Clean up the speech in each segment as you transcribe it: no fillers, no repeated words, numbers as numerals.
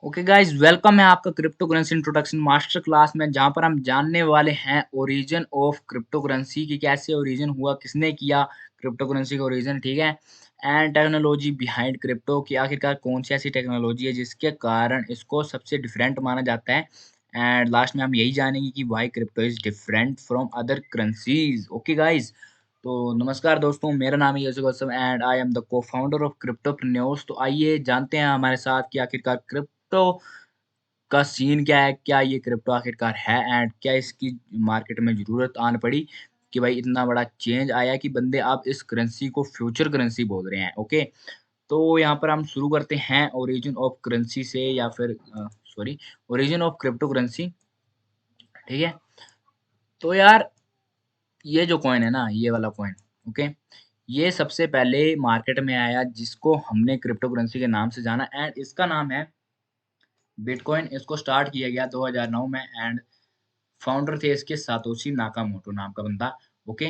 Okay guys, welcome है आपका crypto currency introduction master class में, जहां पर हम जानने वाले हैं ओरिजिन ऑफ क्रिप्टो करेंसी की, कैसे ओरिजिन हुआ, किसने किया क्रिप्टो करेंसी का ओरिजिन, ठीक है। एंड टेक्नोलॉजी बिहाइंड क्रिप्टो की, आखिरकार कौन सी ऐसी टेक्नोलॉजी है जिसके कारण इसको सबसे डिफरेंट माना जाता है। एंड लास्ट में हम यही जानेंगे कि why crypto is different from other currencies. Okay guys, तो नमस्कार दोस्तों, मेरा नाम है Yusuf Aslam and I am the cofounder of Cryptopreneurs. तो आइए जानते हैं हमारे साथ कि आखिरकार क्रिप्टो का सीन क्या है? क्या ये क्रिप्टो आखिरकार है एंड क्या इसकी मार्केट में ज़रूरत आन पड़ी कि भाई इतना बड़ा चेंज आया कि बंदे अब इस करेंसी को फ्यूचर करेंसी बोल रहे हैं, ओके। तो यहाँ पर हम शुरू करते हैं ओरिजिन ऑफ करेंसी से, या फिर sorry, origin of crypto currency, ठीक है। तो यार, ये जो कॉइन है ना, ये वाला कॉइन, ओके, ये सबसे पहले मार्केट में आया जिसको हमने क्रिप्टो करेंसी के नाम से जाना, एंड इसका नाम है बिटकॉइन। इसको स्टार्ट किया गया 2009 में एंड फाउंडर थे इसके सातोशी नाकामोटो नाम का बंदा, ओके।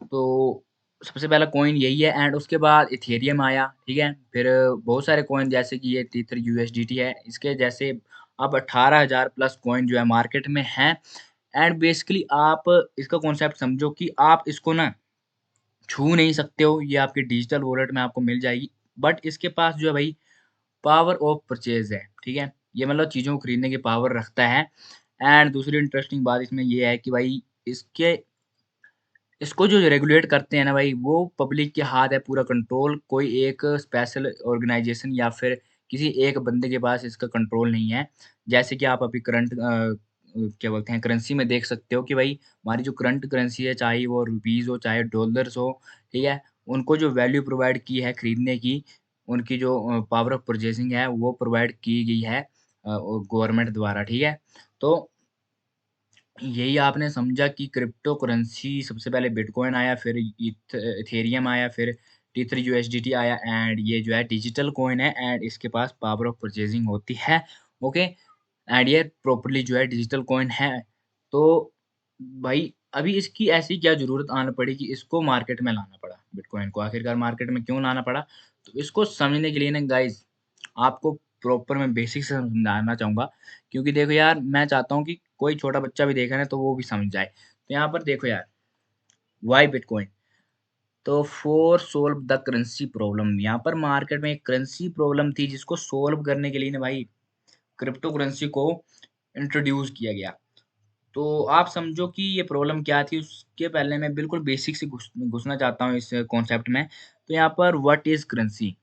तो सबसे पहला कॉइन यही है एंड उसके बाद इथेरियम आया, ठीक है। फिर बहुत सारे कॉइन जैसे कि ये टीथर यूएसडीटी है, इसके जैसे अब 18,000 प्लस कॉइन जो है मार्केट में हैं। एंड बेसिकली आप इसका कॉन्सेप्ट समझो कि आप इसको ना छू नहीं सकते हो, ये आपके डिजिटल वॉलेट में आपको मिल जाएगी। बट इसके पास जो है भाई पावर ऑफ परचेज़ है, ठीक है? ये मतलब चीज़ों को खरीदने की पावर रखता है। एंड दूसरी इंटरेस्टिंग बात इसमें ये है कि भाई इसके इसको जो रेगुलेट करते हैं ना भाई, वो पब्लिक के हाथ है पूरा कंट्रोल। कोई एक स्पेशल ऑर्गेनाइज़ेशन या फिर किसी एक बंदे के पास इसका कंट्रोल नहीं है। जैसे कि आप अभी करंट क्या बोलते हैं, करेंसी में देख सकते हो कि भाई हमारी जो करंट करेंसी है, चाहे वो रुपीज़ हो, चाहे डॉलर्स हो, ठीक है? उनको जो वैल्यू प्रोवाइड की है खरीदने की, उनकी जो पावर ऑफ परचेज़िंग है, वो प्रोवाइड की गई है गवर्नमेंट द्वारा, ठीक है? तो यही आपने समझा कि क्रिप्टो करेंसी सबसे पहले बिटकॉइन आया, फिर इथेरियम आया, फिर टी3 यूएसडीटी आया एंड ये जो है डिजिटल कॉइन है एंड इसके पास पावर ऑफ परचेजिंग होती है, ओके। एंड ये प्रॉपर्ली जो है डिजिटल कॉइन है। तो भाई अभी इसकी ऐसी क्या ज़रूरत आन पड़ी कि इसको मार्केट में लाना पड़ा, बिटकॉइन को आखिरकार मार्केट में क्यों लाना पड़ा? तो इसको समझने के लिए ना गाइज़, आपको प्रॉपर मैं बेसिक से समझाना चाहूँगा, क्योंकि देखो यार, मैं चाहता हूँ कि कोई छोटा बच्चा भी देखे ना तो वो भी समझ जाए। तो यहाँ पर देखो यार, व्हाई बिटकॉइन? तो for solve the currency problem, यहाँ पर मार्केट में एक करेंसी प्रॉब्लम थी जिसको सोल्व करने के लिए ना भाई क्रिप्टो करेंसी को इंट्रोड्यूस किया गया। तो आप समझो कि ये प्रॉब्लम क्या थी, उसके पहले मैं बिल्कुल बेसिक से घुसना चाहता हूँ इस कॉन्सेप्ट में। तो यहाँ पर व्हाट इज़ करेंसी?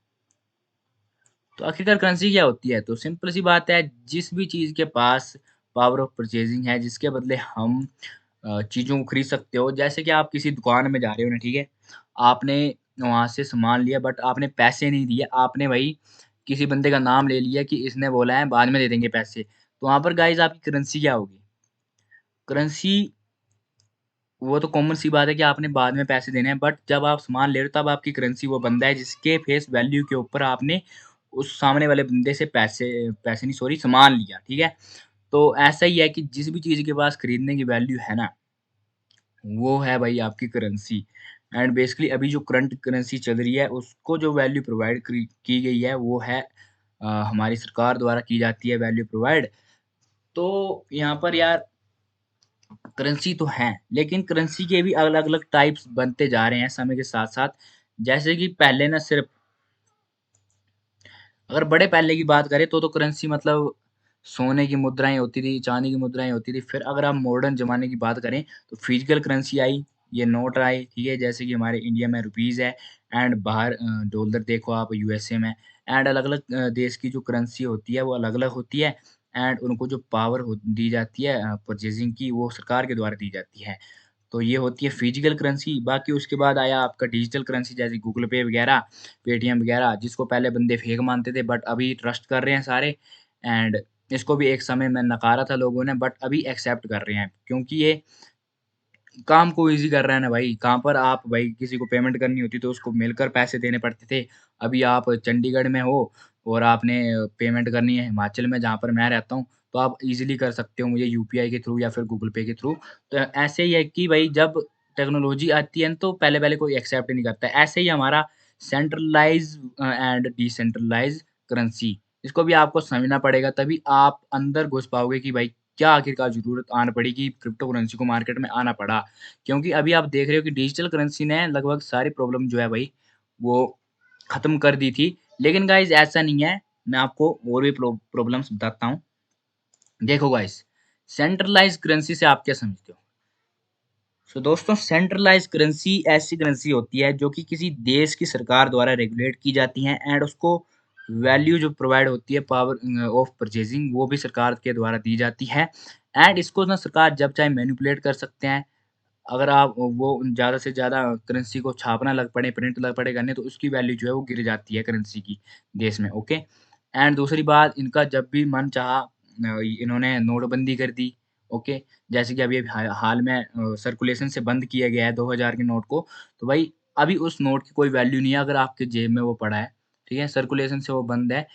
तो आखिरकार करेंसी क्या होती है? तो सिंपल सी बात है, जिस भी चीज़ के पास पावर ऑफ परचेज़िंग है, जिसके बदले हम चीज़ों को खरीद सकते हो। जैसे कि आप किसी दुकान में जा रहे हो ना, ठीक है? आपने वहाँ से सामान लिया बट आपने पैसे नहीं दिए, आपने वही किसी बंदे का नाम ले लिया कि इसने बोला है बाद में दे देंगे पैसे। तो वहाँ पर गाइज़ आपकी करेंसी क्या होगी? करेंसी, वो तो कॉमन सी बात है कि आपने बाद में पैसे देने हैं, बट जब आप सामान ले रहे हो तब आपकी करेंसी वो बंदा है जिसके फेस वैल्यू के ऊपर आपने उस सामने वाले बंदे से पैसे पैसे नहीं, सॉरी, सामान लिया, ठीक है? तो ऐसा ही है कि जिस भी चीज़ के पास खरीदने की वैल्यू है ना, वो है भाई आपकी करेंसी। एंड बेसिकली अभी जो करंट करेंसी चल रही है उसको जो वैल्यू प्रोवाइड करी की गई है वो है हमारी सरकार द्वारा की जाती है वैल्यू प्रोवाइड। तो यहाँ पर यार करेंसी तो हैं, लेकिन करेंसी के भी अलग-अलग टाइप्स बनते जा रहे हैं समय के साथ-साथ। जैसे कि पहले ना सिर्फ़, अगर बड़े पहले की बात करें तो करेंसी मतलब सोने की मुद्राएँ होती थी, चाँदी की मुद्राएँ होती थी। फिर अगर आप मॉडर्न ज़माने की बात करें तो फिज़िकल करेंसी आई, ये नोट आए, ठीक है? जैसे कि हमारे इंडिया में रुपीज़ है एंड बाहर डॉलर देखो आप यूएसए में। एंड अलग-अलग देश की जो करेंसी होती है वो अलग-अलग होती है एंड उनको जो पावर दी जाती है परचेज़िंग की, वो सरकार के द्वारा दी जाती है। तो ये होती है फिजिकल करेंसी। बाकी उसके बाद आया आपका डिजिटल करेंसी, जैसे गूगल पे वगैरह, पेटीएम वगैरह, जिसको पहले बंदे फेक मानते थे बट अभी ट्रस्ट कर रहे हैं सारे। एंड इसको भी एक समय में नकारा था लोगों ने बट अभी एक्सेप्ट कर रहे हैं, क्योंकि ये काम को ईज़ी कर रहा है ना भाई। कहाँ पर आप भाई किसी को पेमेंट करनी होती तो उसको मिलकर पैसे देने पड़ते थे। अभी आप चंडीगढ़ में हो और आपने पेमेंट करनी है हिमाचल में, जहाँ पर मैं रहता हूँ, तो आप ईज़िली कर सकते हो मुझे यूपीआई के थ्रू या फिर गूगल पे के थ्रू। तो ऐसे ही है कि भाई जब टेक्नोलॉजी आती है ना तो पहले-पहले कोई एक्सेप्ट नहीं करता है। ऐसे ही हमारा सेंट्रलाइज़ एंड डिसेंट्रलाइज़ करेंसी, इसको भी आपको समझना पड़ेगा, तभी आप अंदर घुस पाओगे कि भाई क्या आखिरकार ज़रूरत आन पड़ी कि क्रिप्टो करेंसी को मार्केट में आना पड़ा। क्योंकि अभी आप देख रहे हो कि डिजिटल करेंसी ने लगभग सारी प्रॉब्लम जो है भाई, वो ख़त्म कर दी थी। लेकिन गाइज़ ऐसा नहीं है, मैं आपको और भी प्रॉब्लम्स बताता हूँ। देखो गाइज़, सेंट्रलाइज़्ड करेंसी से आप क्या समझते हो? सो दोस्तों, सेंट्रलाइज़्ड करेंसी ऐसी करेंसी होती है जो कि किसी देश की सरकार द्वारा रेगुलेट की जाती हैं एंड उसको वैल्यू जो प्रोवाइड होती है पावर ऑफ परचेजिंग वो भी सरकार के द्वारा दी जाती है एंड इसको ना सरकार जब चाहे मैनिपुलेट कर सकते हैं। अगर आप वो ज़्यादा से ज़्यादा करेंसी को छापना लग पड़े, प्रिंट लग पड़े करने तो उसकी वैल्यू जो है वो गिर जाती है करेंसी की देश में, ओके। एंड दूसरी बात, इनका जब भी मन चाहा इन्होंने नोटबंदी कर दी, ओके। जैसे कि अभी अभी हाल में सर्कुलेशन से बंद किया गया है 2000 के नोट को, तो भाई अभी उस नोट की कोई वैल्यू नहीं है अगर आपके जेब में वो पड़ा है, ठीक है? सर्कुलेशन से वो बंद है।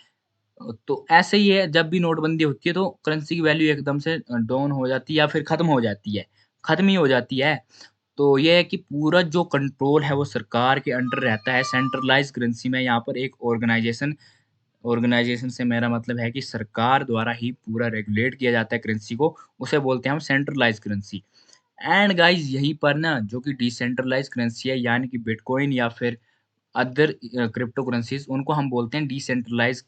तो ऐसे ही है, जब भी नोटबंदी होती है तो करेंसी की वैल्यू एकदम से डाउन हो जाती है या फिर खत्म हो जाती है, खत्म ही हो जाती है। तो ये है कि पूरा जो कंट्रोल है वो सरकार के अंडर रहता है सेंट्रलाइज़्ड करेंसी में। यहाँ पर एक ऑर्गेनाइज़ेशन से मेरा मतलब है कि सरकार द्वारा ही पूरा रेगुलेट किया जाता है करेंसी को, उसे बोलते हैं हम सेंट्रलाइज़्ड करेंसी। एंड गाइज़ यहीं पर ना जो कि डिसेंट्रलाइज़्ड करेंसी है यानी कि बिटकॉइन या फिर अदर क्रिप्टो करेंसीज़ उनको हम बोलते हैं डिसेंट्रलाइज़्ड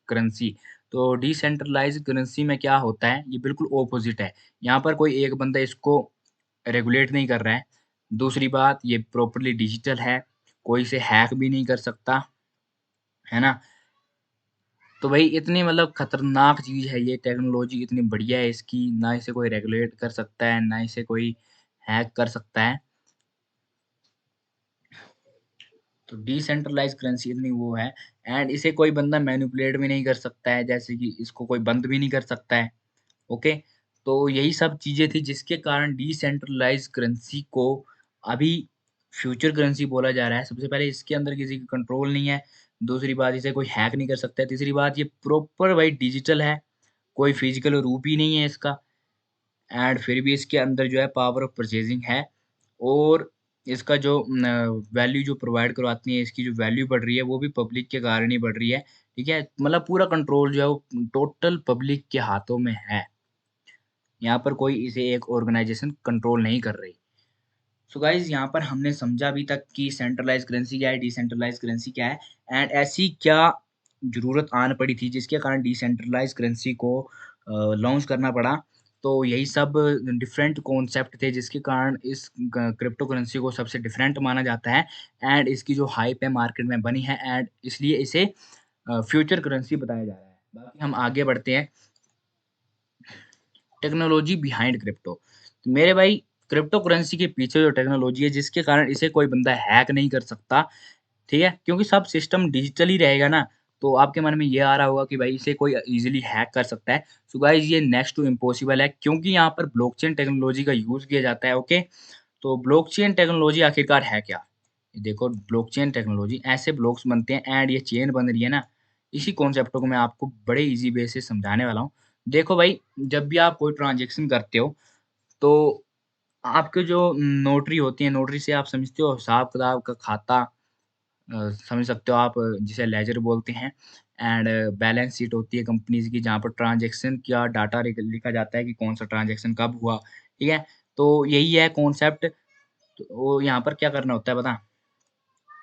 करेंसी। तो डिसेंट्रलाइज़्ड करेंसी में क्या होता है, ये बिल्कुल ऑपोज़िट है। यहाँ पर कोई एक बंदा इसको रेगुलेट नहीं कर रहा है। दूसरी बात, ये प्रॉपर्ली डिजिटल है, कोई इसे हैक भी नहीं कर सकता, है ना? तो भई इतनी मतलब खतरनाक चीज़ है ये, टेक्नोलॉजी इतनी बढ़िया है इसकी, ना इसे कोई रेगुलेट कर सकता है, ना इसे कोई हैक कर सकता है। तो डिसेंट्रलाइज़्ड करेंसी इतनी वो है एंड इसे कोई बंदा मैनिपुलेट भी नहीं कर सकता है, जैसे कि इसको कोई बंद भी नहीं कर सकता है, ओके? तो यही सब चीज़ें थी जिसके कारण डिसेंट्रलाइज़्ड करेंसी को अभी फ्यूचर करेंसी बोला जा रहा है। सबसे पहले इसके अंदर किसी का कंट्रोल नहीं है, दूसरी बात इसे कोई हैक नहीं कर सकता है, तीसरी बात ये प्रॉपर भाई डिजिटल है, कोई फिज़िकल रूप ही नहीं है इसका। एंड फिर भी इसके अंदर जो है पावर ऑफ परचेज़िंग है और इसका जो वैल्यू जो प्रोवाइड करवाती है, इसकी जो वैल्यू बढ़ रही है, वो भी पब्लिक के कारण ही बढ़ रही है, ठीक है? मतलब पूरा कंट्रोल जो है वो टोटल पब्लिक के हाथों में है। यहाँ पर कोई इसे एक ऑर्गनाइज़ेशन कंट्रोल नहीं कर रही। सो गाइज़ यहाँ पर हमने समझा अभी तक कि सेंट्रलाइज़्ड करेंसी क्या है, डिसेंट्रलाइज़्ड करेंसी क्या है एंड ऐसी क्या ज़रूरत आन पड़ी थी जिसके कारण डिसेंट्रलाइज़्ड करेंसी को लॉन्च करना पड़ा। तो यही सब डिफरेंट कॉन्सेप्ट थे जिसके कारण इस क्रिप्टो करेंसी को सबसे डिफरेंट माना जाता है एंड इसकी जो हाइप है मार्केट में बनी है एंड इसलिए इसे फ्यूचर करेंसी बताया जा रहा है। बाकी हम आगे बढ़ते हैं, टेक्नोलॉजी बिहाइंड क्रिप्टो। तो मेरे भाई क्रिप्टो करेंसी के पीछे जो टेक्नोलॉजी है जिसके कारण इसे कोई बंदा हैक नहीं कर सकता, ठीक है? क्योंकि सब सिस्टम डिजिटल ही रहेगा ना, तो आपके मन में ये आ रहा होगा कि भाई इसे कोई ईज़िली हैक कर सकता है। सो गाइज़ ये नेक्स्ट टू इम्पॉसिबल है क्योंकि यहाँ पर ब्लॉकचेन टेक्नोलॉजी का यूज़ किया जाता है, ओके? तो ब्लॉकचेन टेक्नोलॉजी आखिरकार है क्या? ये देखो, ब्लॉकचेन टेक्नोलॉजी ऐसे ब्लॉक्स बनते हैं एंड ये चेन बन रही है ना, इसी कॉन्सेप्ट को मैं आपको बड़े ईज़ी वे से समझाने वाला हूँ। देखो भाई, जब भी आप कोई ट्रांज़ैक्शन करते हो, तो आपके जो नोटरी होती है, नोटरी से आप समझते हो हिसाब-किताब का खाता, समझ सकते हो आप, जिसे लेजर बोलते हैं एंड बैलेंस शीट होती है कंपनीज़ की जहाँ पर ट्रांज़ैक्शन का डाटा लिखा जाता है कि कौन-सा ट्रांज़ैक्शन कब हुआ, ठीक है? तो यही है कॉन्सेप्ट। तो यहाँ पर क्या करना होता है पता है?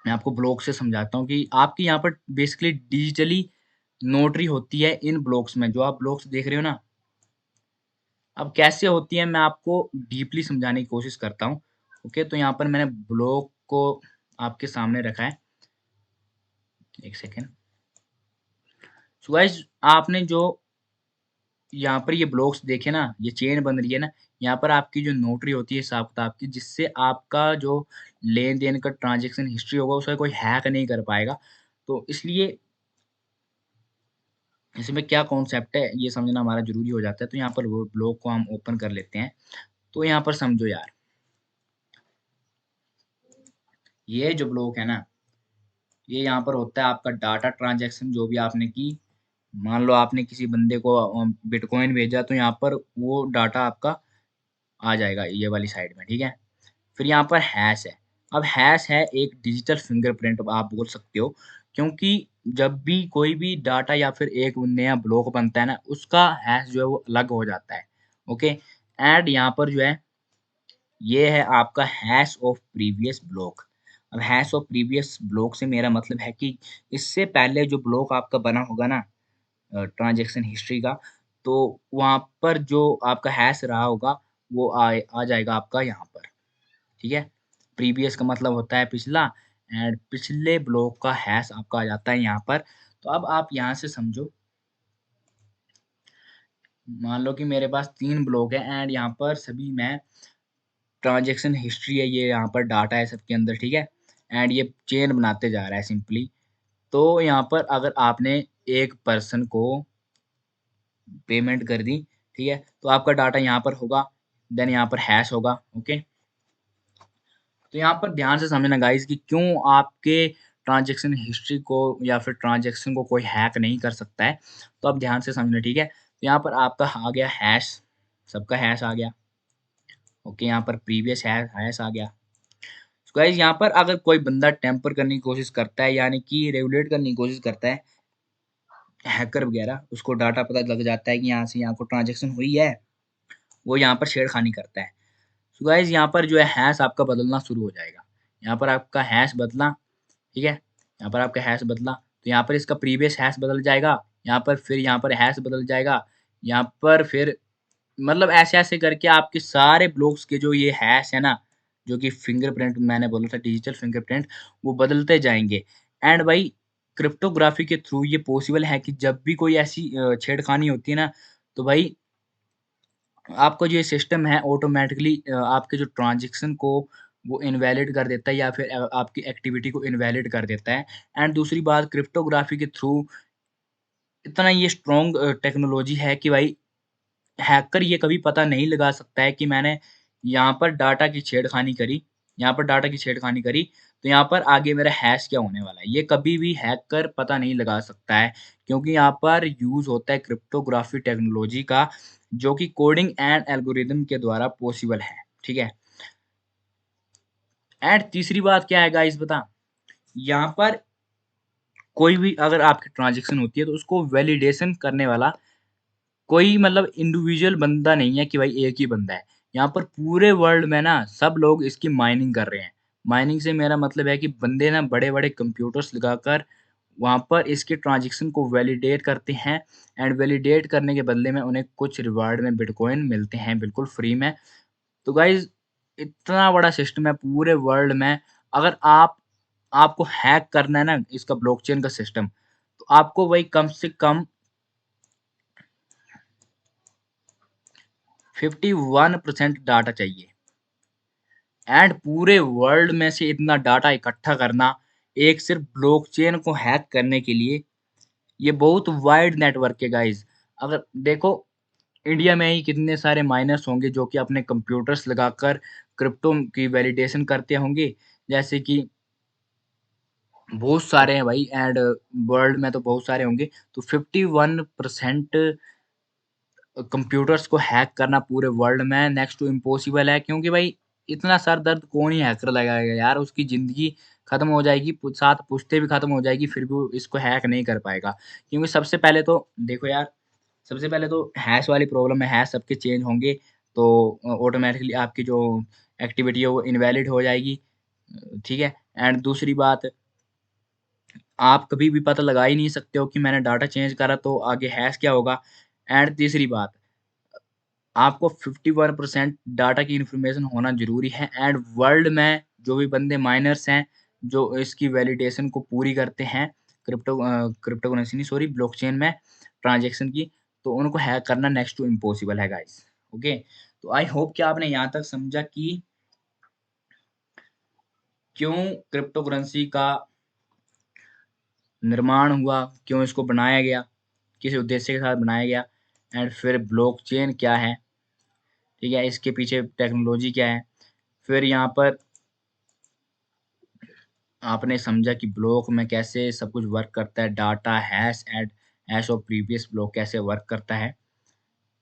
मैं आपको ब्लॉक से समझाता हूँ कि आपकी यहाँ पर बेसिकली डिजिटली नोटरी होती है इन ब्लॉक्स में, जो आप ब्लॉक्स देख रहे हो ना, अब कैसे होती है मैं आपको डीपली समझाने की कोशिश करता हूँ। ओके, तो यहाँ पर मैंने ब्लॉक को आपके सामने रखा है। एक सेकंड। सो गाइस, आपने जो यहाँ पर ये ब्लॉक्स देखे ना, ये चेन बन रही है ना, यहाँ पर आपकी जो नोटरी होती है हिसाब-किताब की, जिससे आपका जो लेन-देन का ट्रांज़ैक्शन हिस्ट्री होगा, उसे कोई हैक नहीं कर पाएगा। तो इसलिए इसमें क्या कॉन्सेप्ट है, ये समझना हमारा ज़रूरी हो जाता है। तो यहाँ पर वो ब्लॉक को हम ओपन कर लेते हैं। तो यहाँ पर समझो यार, ये जो ब्लॉक है ना, ये यहाँ पर होता है आपका डाटा ट्रांज़ैक्शन जो भी आपने की। मान लो आपने किसी बंदे को बिटकॉइन भेजा तो यहाँ पर वो डाटा आपका आ जाएगा ये वाली साइड में, ठीक है? फिर यहाँ पर हैश है। अब हैश है एक डिजिटल फिंगरप्रिंट आप बोल सकते हो, क्योंकि जब भी कोई भी डाटा या फिर एक नया ब्लॉक बनता है ना, उसका हैश जो है वो अलग हो जाता है। ओके, एंड यहाँ पर जो है ये है आपका हैश ऑफ प्रीवियस ब्लॉक। अब हैश ऑफ प्रीवियस ब्लॉक से मेरा मतलब है कि इससे पहले जो ब्लॉक आपका बना होगा ना ट्रांज़ैक्शन हिस्ट्री का, तो वहाँ पर जो आपका हैश रहा होगा, वो आ जाएगा आपका यहाँ पर, ठीक है? प्रीवियस का मतलब होता है पिछला एंड पिछले ब्लॉक का हैश आपका आ जाता है यहाँ पर। तो अब आप यहाँ से समझो, मान लो कि मेरे पास 3 ब्लॉक है एंड यहाँ पर सभी में ट्रांज़ैक्शन हिस्ट्री है, ये यहाँ पर डाटा है सबके अंदर, ठीक है? एंड ये चेन बनाते जा रहा है सिंपली। तो यहाँ पर अगर आपने एक पर्सन को पेमेंट कर दी, ठीक है? तो आपका डाटा यहाँ पर होगा, देन यहाँ पर हैश होगा, ओके? तो यहाँ पर ध्यान से समझना गाइस कि क्यों आपके ट्रांजैक्शन हिस्ट्री को या फिर ट्रांजैक्शन को कोई हैक नहीं कर सकता है। तो आप ध्यान से समझना, ठीक है? तो यहाँ पर आपका आ गया हैश, सबका हैश आ गया, ओके? यहाँ पर प्रीवियस हैश आ गया। तो गाइस यहाँ पर अगर कोई बंदा टेम्पर करने की कोशिश करता है, यानी कि रेगुलेट करने की कोशिश करता है, हैकर वगैरह, उसको डाटा पता लग जाता है कि यहाँ से यहाँ को ट्रांजैक्शन हुई है, वो यहाँ पर छेड़खानी करता है। सो गाइस यहाँ पर जो है हैश आपका बदलना शुरू हो जाएगा। यहाँ पर आपका हैश बदला, ठीक है? यहाँ पर आपका हैश बदला, तो यहाँ पर इसका प्रीवियस हैश बदल जाएगा, यहाँ पर फिर यहाँ पर हैश बदल जाएगा, यहाँ पर फिर मतलब ऐसे-ऐसे करके आपके सारे ब्लॉक्स के जो ये हैश है ना, जो कि फिंगरप्रिंट मैंने बोला था डिजिटल फिंगरप्रिंट, वो बदलते जाएँगे। एंड भाई क्रिप्टोग्राफी के थ्रू ये पॉसिबल है कि जब भी कोई ऐसी छेड़खानी होती है ना, तो भाई आपका जो ये सिस्टम है ऑटोमैटिकली आपके जो ट्रांज़ैक्शन को वो इनवैलिड कर देता है या फिर आपकी एक्टिविटी को इनवैलिड कर देता है। एंड दूसरी बात क्रिप्टोग्राफी के थ्रू इतना ये स्ट्रॉन्ग टेक्नोलॉजी है कि भाई हैकर ये कभी पता नहीं लगा सकता है कि मैंने यहाँ पर डाटा की छेड़खानी करी, यहाँ पर डाटा की छेड़खानी करी, तो यहाँ पर आगे मेरा हैश क्या होने वाला है। ये कभी भी हैकर पता नहीं लगा सकता है, क्योंकि यहाँ पर यूज़ होता है क्रिप्टोग्राफी टेक्नोलॉजी का, जो कि कोडिंग एंड एल्गोरिदम के द्वारा पॉसिबल है, ठीक है? एंड तीसरी बात क्या है गाइस बता, यहाँ पर कोई भी अगर आपकी ट्रांज़ैक्शन होती है, तो उसको वैलिडेशन करने वाला कोई मतलब इंडिविजुअल बंदा नहीं है कि भाई एक ही बंदा है। यहाँ पर पूरे वर्ल्ड में ना सब लोग इसकी माइनिंग कर रहे हैं। माइनिंग से मेरा मतलब है कि बंदे ना बड़े-बड़े कंप्यूटर्स लगाकर वहाँ पर इसके ट्रांज़ैक्शन को वैलिडेट करते हैं एंड वैलिडेट करने के बदले में उन्हें कुछ रिवार्ड में बिटकॉइन मिलते हैं बिल्कुल फ्री में। तो गाइज़ इतना बड़ा सिस्टम है पूरे वर्ल्ड में, अगर आपको हैक करना है ना इसका ब्लॉकचेन का सिस्टम, तो आपको वही कम से कम 51% डाटा चाहिए। एंड पूरे वर्ल्ड में से इतना डाटा इकट्ठा करना एक सिर्फ ब्लॉकचेन को हैक करने के लिए, ये बहुत वाइड नेटवर्क है गाइस। अगर देखो इंडिया में ही कितने सारे माइनर्स होंगे जो कि अपने कंप्यूटर्स लगाकर क्रिप्टो की वैलिडेशन करते होंगे, जैसे कि बहुत सारे हैं भाई एंड वर्ल्ड में तो बहुत सारे होंगे। तो 51% कंप्यूटर्स को हैक करना पूरे वर्ल्ड में नेक्स्ट टू इम्पॉसिबल है, क्योंकि भाई इतना सर दर्द कौन ही हैकर लगाएगा यार, उसकी ज़िंदगी खत्म हो जाएगी, साथ पुश्तें भी खत्म हो जाएगी, फिर भी वो इसको हैक नहीं कर पाएगा। क्योंकि सबसे पहले तो देखो यार, सबसे पहले तो हैश वाली प्रॉब्लम है, हैश सबके चेंज होंगे, तो ऑटोमैटिकली आपकी जो एक्टिविटी है वो इनवैलिड हो जाएगी। ठीक है? एंड दूसरी बात, आप कभी भी पता लगा ही नहीं सकते हो कि मैंने डाटा चेंज करा तो आगे हैश क्या होगा। एंड तीसरी बात, आपको 51% डाटा की इन्फॉर्मेशन होना ज़रूरी है एंड वर्ल्ड में जो भी बंदे माइनर्स हैं, जो इसकी वैलिडेशन को पूरी करते हैं, क्रिप्टो करेंसी नहीं सॉरी ब्लॉकचेन में ट्रांज़ैक्शन की, तो उनको हैक करना नेक्स्ट टू इम्पॉसिबल है गाइस। ओके? तो आई होप कि आपने यहाँ तक समझा कि क्यों क्रिप्टो करेंसी का निर्माण हुआ, क्यों इसको बनाया गया, किस उद्देश्य के साथ बनाया गया एंड फिर ब्लॉकचेन क्या है, ठीक है? इसके पीछे टेक्नोलॉजी क्या है? फिर यहाँ पर आपने समझा कि ब्लॉक में कैसे सब कुछ वर्क करता है, data hash and hash of previous block कैसे वर्क करता है।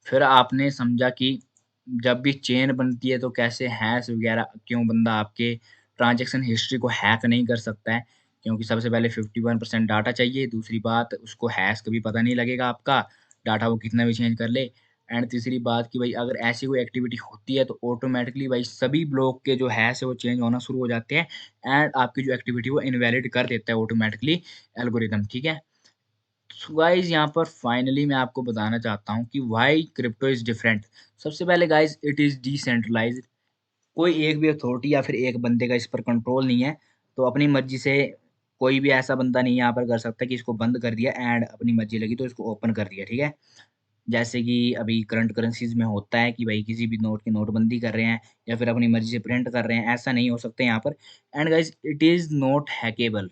फिर आपने समझा कि जब भी चेन बनती है तो कैसे हैश वगैरह क्यों बंदा आपके ट्रांज़ैक्शन हिस्ट्री को हैक नहीं कर सकता है। क्योंकि सबसे पहले 51% डाटा चाहिए, दूसरी बात उसको हैश कभी पता नहीं लगेगा आपका, डाटा वो कितना भी चेंज कर ले। एंड तीसरी बात कि भाई अगर ऐसी कोई एक्टिविटी होती है तो ऑटोमैटिकली भाई सभी ब्लॉक के जो हैश है वो चेंज होना शुरू हो जाते हैं एंड आपकी जो एक्टिविटी वो इनवैलिड कर देता है ऑटोमैटिकली एल्गोरिदम, ठीक है? सो गाइस यहाँ पर फाइनली मैं आपको बताना चाहता हूँ कि व्हाई क्रिप्टो इज़ डिफरेंट। सबसे पहले गाइस इट इज़ डिसेंट्रलाइज्ड। कोई एक भी अथॉरिटी या फिर एक बंदे का इस पर कंट्रोल नहीं है। तो अपनी मर्ज़ी से कोई भी ऐसा बंदा नहीं यहाँ पर कर सकता कि इसको बंद कर दिया एंड अपनी मर्ज़ी लगी तो इसको ओपन कर दिया, ठीक है? जैसे कि अभी करंट करेंसीज़ में होता है कि भाई किसी भी नोट की नोटबंदी कर रहे हैं या फिर अपनी मर्ज़ी से प्रिंट कर रहे हैं, ऐसा नहीं हो सकता यहाँ पर। And guys it is not hackable.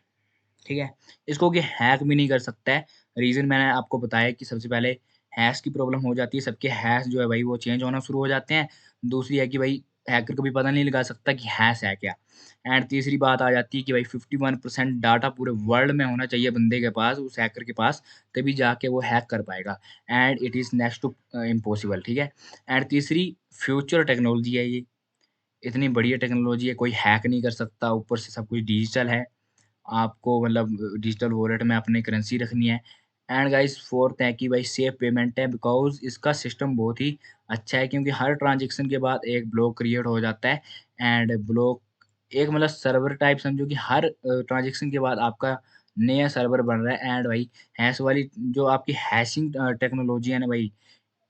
ठीक है? इसको कोई हैक भी नहीं कर सकता है। रीज़न मैंने आपको बताया कि सबसे पहले हैश की प्रॉब्लम हो जाती है, सबके हैश जो है भाई वो चेंज होना शुरू हो जाते हैं। दूसरी है कि भाई हैकर कभी पता नहीं लगा सकता कि हैश है क्या? एंड तीसरी बात आ जाती है कि भाई 51% डाटा पूरे वर्ल्ड में होना चाहिए बंदे के पास, उस हैकर के पास, तभी जाके वो हैक कर पाएगा and it is next to impossible, ठीक है? एंड तीसरी फ्यूचर टेक्नोलॉजी है ये, इतनी बढ़िया टेक्नोलॉजी है, कोई हैक नहीं कर सकता, ऊपर से सब कुछ डिजिटल है। आपको मतलब डिजिटल वॉलेट में अपनी करेंसी रखनी है। एंड गाइस फोर्थ है कि भाई सेफ पेमेंट है बिकॉज़ इसका सिस्टम बहुत ही अच्छा है क्योंकि हर ट्रांज़ैक्शन के बाद एक ब्लॉक क्रिएट हो जाता है एंड ब्लॉक एक मतलब सर्वर टाइप समझो कि हर ट्रांज़ैक्शन के बाद आपका नया सर्वर बन रहा है एंड भाई हैश वाली जो आपकी हैशिंग टेक्नोलॉजी है ना भाई,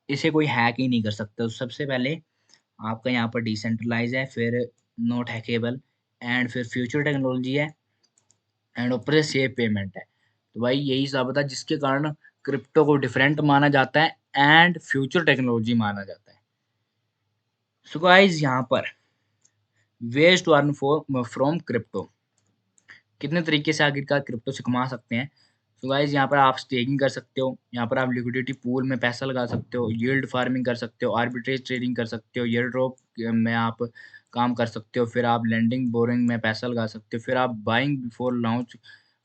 इसे कोई हैक ही नहीं कर सकता। तो सबसे पहले आपका यहाँ पर डिसेंट्रलाइज़ है, फिर नॉट हैकेबल एंड फिर फ्यूचर टेक्नोलॉजी है एंड ऊपर से सेफ पेमेंट है। तो भाई यही सब था जिसके कारण क्रिप्टो को डिफरेंट माना जाता है एंड फ्यूचर टेक्नोलॉजी माना जाता है। सो गाइस यहाँ पर ways to earn for from crypto कितने तरीके से आखिरकार क्रिप्टो से कमा सकते हैं। सो गाइस यहाँ पर आप स्टेकिंग कर सकते हो, यहाँ पर आप लिक्विडिटी पूल में पैसा लगा सकते हो, यील्ड फार्मिंग कर सकते हो, आर्बिट्रेज ट्रेडिंग कर सकते हो, एयर ड्रॉप में आप काम कर सकते हो, फिर आप लेंडिंग बोरिंग में पैसा लगा सकते हो, फिर आप बाइंग बिफोर लॉन्च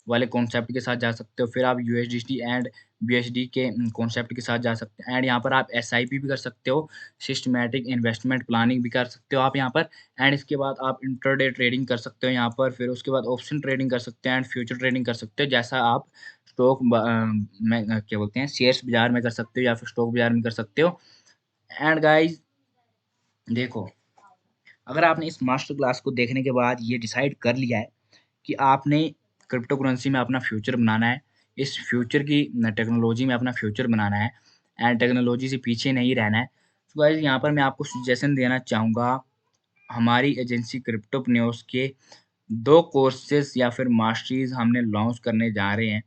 वाले कॉन्सेप्ट के साथ जा सकते हो, फिर आप यूएसडीटी एंड बीएसडी के कॉन्सेप्ट के साथ जा सकते हो एंड यहाँ पर आप एसआईपी भी कर सकते हो, सिस्टमैटिक इन्वेस्टमेंट प्लानिंग भी कर सकते हो आप यहाँ पर एंड इसके बाद आप इंट्राडे ट्रेडिंग कर सकते हो यहाँ पर, फिर उसके बाद ऑप्शन ट्रेडिंग कर सकते हो एंड फ्यूचर ट्रेडिंग कर सकते हो, जैसा आप स्टॉक में क्या बोलते हैं शेयर्स बाज़ार में कर सकते हो या फिर स्टॉक बाज़ार में कर सकते हो। एंड गाइस देखो, अगर आपने इस मास्टर क्लास को देखने के बाद ये डिसाइड कर लिया है कि आपने क्रिप्टो करेंसी में अपना फ्यूचर बनाना है, इस फ्यूचर की टेक्नोलॉजी में अपना फ्यूचर बनाना है एंड टेक्नोलॉजी से पीछे नहीं रहना है। तो गाइस यहाँ पर मैं आपको सजेशन देना चाहूँगा, हमारी एजेंसी क्रिप्टोप्रेन्योर्स के 2 कोर्सेज़ या फिर मास्टरीज़ हमने लॉन्च करने जा रहे हैं,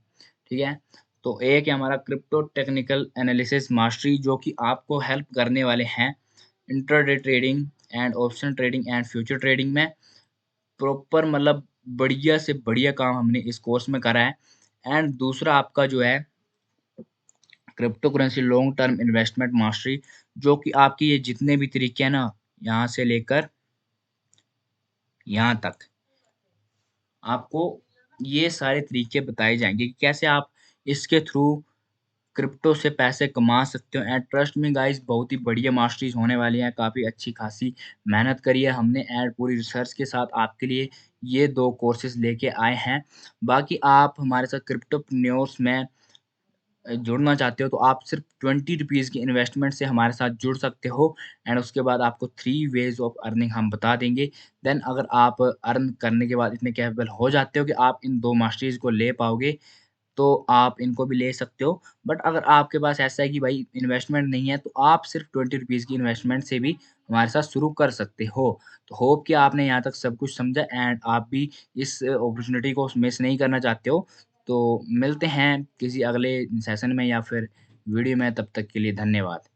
ठीक है? तो एक है हमारा क्रिप्टो टेक्निकल एनालिसिस मास्टरी जो कि आपको हेल्प करने वाले हैं intraday trading and option trading and future trading में प्रॉपर मतलब बढ़िया से बढ़िया काम हमने इस कोर्स में करा है। एंड दूसरा आपका जो है crypto currency long term investment mastery जो कि आपकी ये जितने भी तरीके हैं ना, यहाँ से लेकर यहाँ तक आपको ये सारे तरीके बताए जाएँगे कि कैसे आप इसके थ्रू क्रिप्टो से पैसे कमा सकते हो एंड ट्रस्ट मी गाइस बहुत ही बढ़िया मास्टरीज़ होने वाली हैं, काफ़ी अच्छी खासी मेहनत करी है हमने एंड पूरी रिसर्च के साथ आपके लिए ये 2 कोर्सेज़ लेके आए हैं। बाकी आप हमारे साथ क्रिप्टोप्रेन्योर्स में जुड़ना चाहते हो तो आप सिर्फ़ ₹20 की इन्वेस्टमेंट से हमारे साथ जुड़ सकते हो एंड उसके बाद आपको 3 वेज़ ऑफ अर्निंग हम बता देंगे। देन अगर आप अर्न करने के बाद इतने कैपेबल हो जाते हो कि आप इन 2 मास्टरीज़ को ले पाओगे तो आप इनको भी ले सकते हो। बट अगर आपके पास ऐसा है कि भाई इन्वेस्टमेंट नहीं है, तो आप सिर्फ़ ₹20 की इन्वेस्टमेंट से भी हमारे साथ शुरू कर सकते हो। तो होप कि आपने यहाँ तक सब कुछ समझा एंड आप भी इस अपॉर्च्युनिटी को मिस नहीं करना चाहते हो। तो मिलते हैं किसी अगले सेशन में या फिर वीडियो में, तब तक के लिए धन्यवाद।